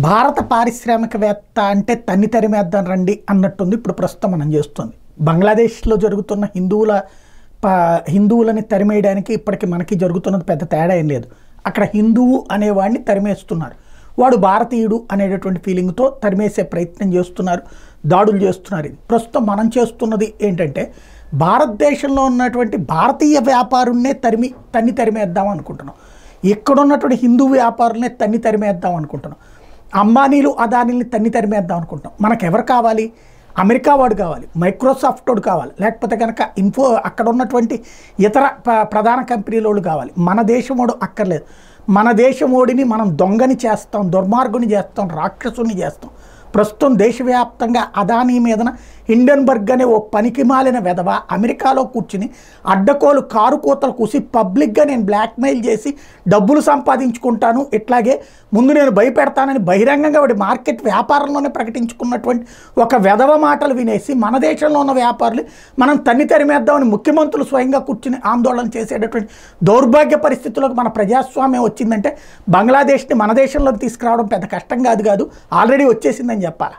భారత పారిశ్రామికవేత్త అంటే తన్ని తరిమేద్దాం రండి అన్నట్టుంది ఇప్పుడు ప్రస్తుతం మనం చేస్తుంది. బంగ్లాదేశ్లో జరుగుతున్న హిందువులని తరిమేయడానికి ఇప్పటికి మనకి జరుగుతున్నది పెద్ద తేడా ఏం లేదు. అక్కడ హిందువు అనేవాడిని తరిమేస్తున్నారు, వాడు భారతీయుడు అనేటటువంటి ఫీలింగ్తో తరిమేసే ప్రయత్నం చేస్తున్నారు, దాడులు చేస్తున్నారు. ప్రస్తుతం మనం చేస్తున్నది ఏంటంటే భారతదేశంలో ఉన్నటువంటి భారతీయ వ్యాపారుల్నే తన్ని తరిమేద్దాం అనుకుంటున్నాం. ఇక్కడ ఉన్నటువంటి హిందూ వ్యాపారులనే తన్ని తరిమేద్దాం అనుకుంటున్నాం. అంబానీలు అదానీల్ని తన్ని తరిమేద్దాం అనుకుంటున్నాం. మనకు ఎవరు కావాలి? అమెరికా వాడు కావాలి, మైక్రోసాఫ్ట్ వాడు కావాలి, లేకపోతే కనుక అక్కడ ఉన్నటువంటి ఇతర ప్రధాన కంపెనీల వాళ్ళు కావాలి. మన దేశం వాడు అక్కర్లేదు. మన దేశం ఓడిని మనం దొంగని చేస్తాం, దుర్మార్గుని చేస్తాం, రాక్షసుని చేస్తాం. ప్రస్తుతం దేశవ్యాప్తంగా అదానీ మీదన హిండెన్బర్గ్ అనే ఓ పనికిమాలిన వెధవ అమెరికాలో కూర్చుని అడ్డకోలు కారు కూతలు కూసి పబ్లిక్గా నేను బ్లాక్మెయిల్ చేసి డబ్బులు సంపాదించుకుంటాను, ఇట్లాగే ముందు నేను భయపెడతానని బహిరంగంగా వాడి మార్కెట్ వ్యాపారంలోనే ప్రకటించుకున్నటువంటి ఒక వెధవ మాటలు వినేసి మన దేశంలో ఉన్న వ్యాపారులు మనం తన్ని తరిమేద్దామని ముఖ్యమంత్రులు స్వయంగా కూర్చుని ఆందోళన చేసేటటువంటి దౌర్భాగ్య పరిస్థితులకు మన ప్రజాస్వామ్యం వచ్చిందంటే బంగ్లాదేశ్ని మన దేశంలోకి తీసుకురావడం పెద్ద కష్టం కాదు, ఆల్రెడీ వచ్చేసిందని చెప్పాలి.